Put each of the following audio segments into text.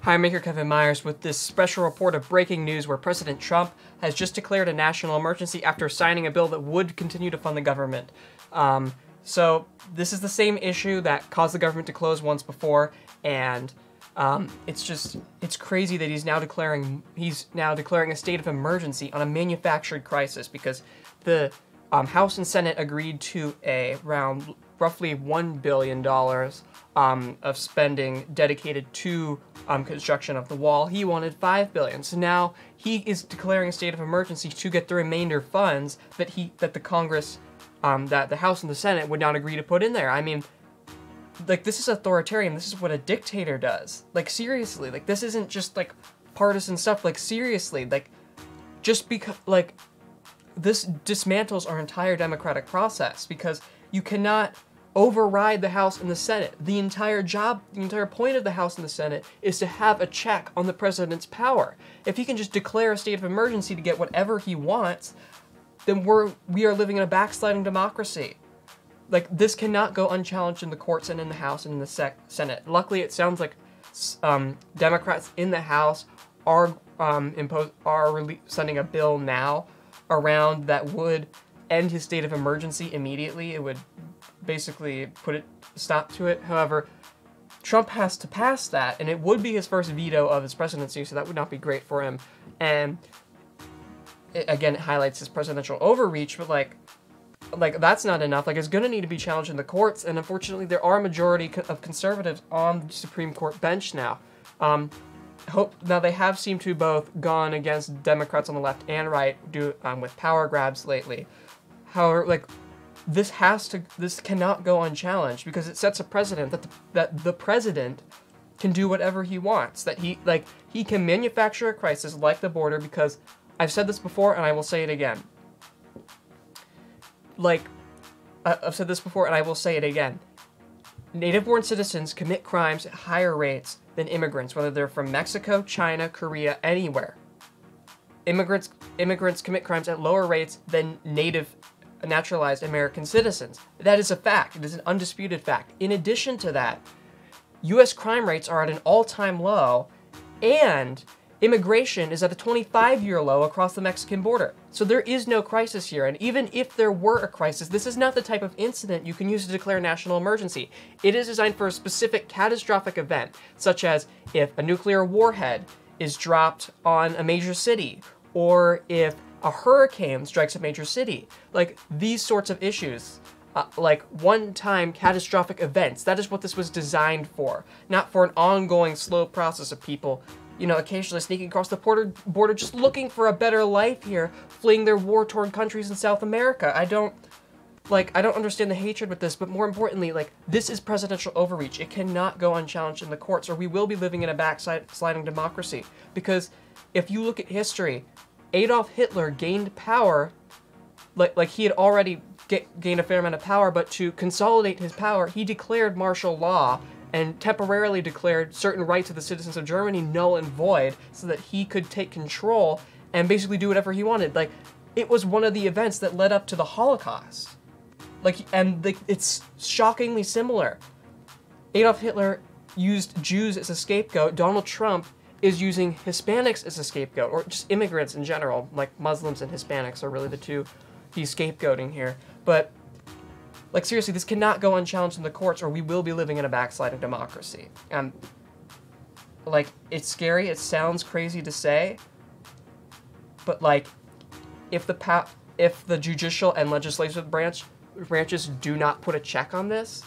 Hi, I'm Maker Kevin Myers with this special report of breaking news where President Trump has just declared a national emergency after signing a bill that would continue to fund the government. So this is the same issue that caused the government to close once before, and it's crazy that he's now declaring a state of emergency on a manufactured crisis, because the House and Senate agreed to around roughly $1 billion of spending dedicated to construction of the wall. He wanted $5 billion. So now he is declaring a state of emergency to get the remainder funds that the Congress, that the House and the Senate would not agree to put in there. I mean, like, this is authoritarian. This is what a dictator does. Like, seriously, like, this isn't just like partisan stuff. Like, seriously, like, just because, like, this dismantles our entire democratic process, because you cannot override the House and the Senate. The entire point of the House and the Senate is to have a check on the president's power. If he can just declare a state of emergency to get whatever he wants, then we are living in a backsliding democracy. Like, this cannot go unchallenged in the courts and in the House and in the Senate. Luckily, it sounds like Democrats in the House are sending a bill now around that would end his state of emergency immediately. It would basically put a stop to it. However, Trump has to pass that, and it would be his first veto of his presidency, so that would not be great for him. And it highlights his presidential overreach, but like that's not enough. Like, it's going to need to be challenged in the courts, and unfortunately there are a majority of conservatives on the Supreme Court bench now. Now they have seemed to both gone against Democrats on the left and right with power grabs lately. However, like, this cannot go unchallenged, because it sets a precedent that the president can do whatever he wants. That he can manufacture a crisis like the border, because I've said this before and I will say it again. I've said this before and I will say it again. Native-born citizens commit crimes at higher rates than immigrants, whether they're from Mexico, China, Korea, anywhere. Immigrants commit crimes at lower rates than naturalized American citizens. That is a fact. It is an undisputed fact. In addition to that, U.S. crime rates are at an all-time low, and immigration is at a 25-year low across the Mexican border. So there is no crisis here, and even if there were a crisis, this is not the type of incident you can use to declare national emergency. It is designed for a specific catastrophic event, such as if a nuclear warhead is dropped on a major city, or if a hurricane strikes a major city. Like, these sorts of issues, like one-time catastrophic events, that is what this was designed for, not for an ongoing slow process of people, occasionally sneaking across the border just looking for a better life here, fleeing their war-torn countries in South America. I don't understand the hatred with this, but more importantly, like, this is presidential overreach. It cannot go unchallenged in the courts, or we will be living in a backsliding democracy. Because if you look at history, Adolf Hitler gained power, like he had already gained a fair amount of power, but to consolidate his power, he declared martial law and temporarily declared certain rights of the citizens of Germany null and void, so that he could take control and basically do whatever he wanted. Like, it was one of the events that led up to the Holocaust. It's shockingly similar. Adolf Hitler used Jews as a scapegoat. Donald Trump is using Hispanics as a scapegoat, or just immigrants in general. Like, Muslims and Hispanics are really the two he's scapegoating here. But, like, seriously, this cannot go unchallenged in the courts, or we will be living in a backsliding democracy. Like, it's scary, it sounds crazy to say, but, like, if the judicial and legislative branches do not put a check on this,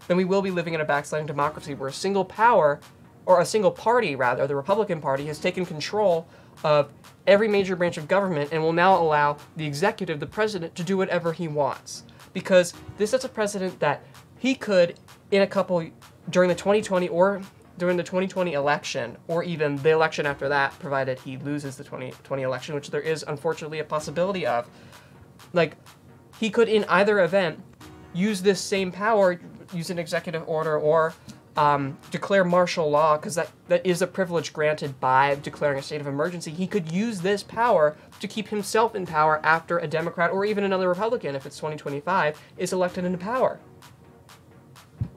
then we will be living in a backsliding democracy where a single party, the Republican Party, has taken control of every major branch of government and will now allow the executive, the president, to do whatever he wants. Because this sets a precedent that he could, during the 2020 or during the 2020 election, or even the election after that, provided he loses the 2020 election, which there is unfortunately a possibility of, like, he could in either event use this same power, use an executive order, or declare martial law, because that is a privilege granted by declaring a state of emergency. He could use this power to keep himself in power after a Democrat, or even another Republican, if it's 2025, is elected into power.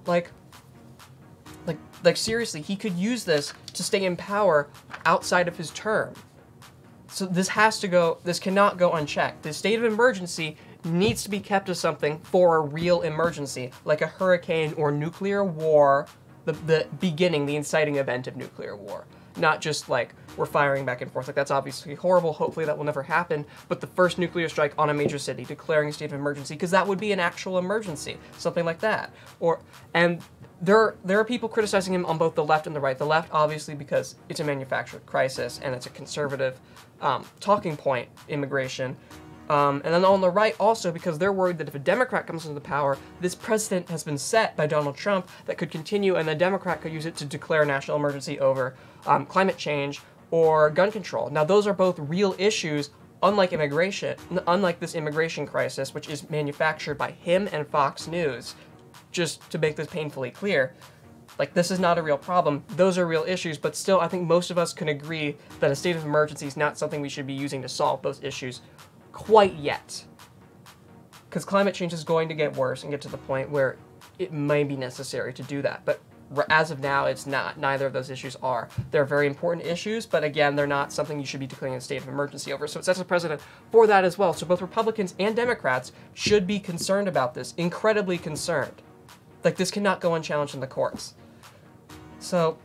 Like seriously, he could use this to stay in power outside of his term. So this cannot go unchecked. The state of emergency needs to be kept as something for a real emergency, like a hurricane or nuclear war, the beginning, the inciting event of nuclear war. Not just like we're firing back and forth. Like that's obviously horrible. Hopefully that will never happen. But the first nuclear strike on a major city, declaring a state of emergency, because that would be an actual emergency, something like that. And there are people criticizing him on both the left and the right. The left, obviously, because it's a manufactured crisis and it's a conservative talking point, immigration. And then on the right also because they're worried that if a Democrat comes into power, this precedent has been set by Donald Trump that could continue and the Democrat could use it to declare a national emergency over climate change or gun control. Now those are both real issues, unlike this immigration crisis, which is manufactured by him and Fox News. Just to make this painfully clear, like this is not a real problem. Those are real issues, but still I think most of us can agree that a state of emergency is not something we should be using to solve those issues quite yet. Because climate change is going to get worse and get to the point where it may be necessary to do that. But as of now, it's not. Neither of those issues are. They're very important issues, but again, they're not something you should be declaring a state of emergency over. So it sets a precedent for that as well. So both Republicans and Democrats should be concerned about this, incredibly concerned. Like this cannot go unchallenged in the courts. So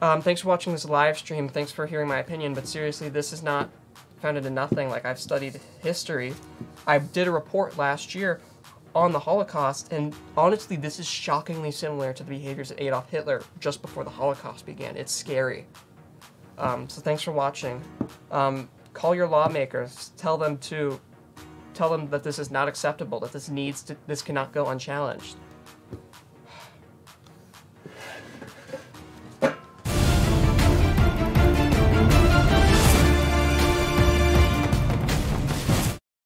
thanks for watching this live stream. Thanks for hearing my opinion, but seriously, this is not founded in nothing. Like I've studied history. I did a report last year on the Holocaust, and honestly, this is shockingly similar to the behaviors of Adolf Hitler just before the Holocaust began. It's scary. So thanks for watching. Call your lawmakers. Tell them that this is not acceptable. That this cannot go unchallenged.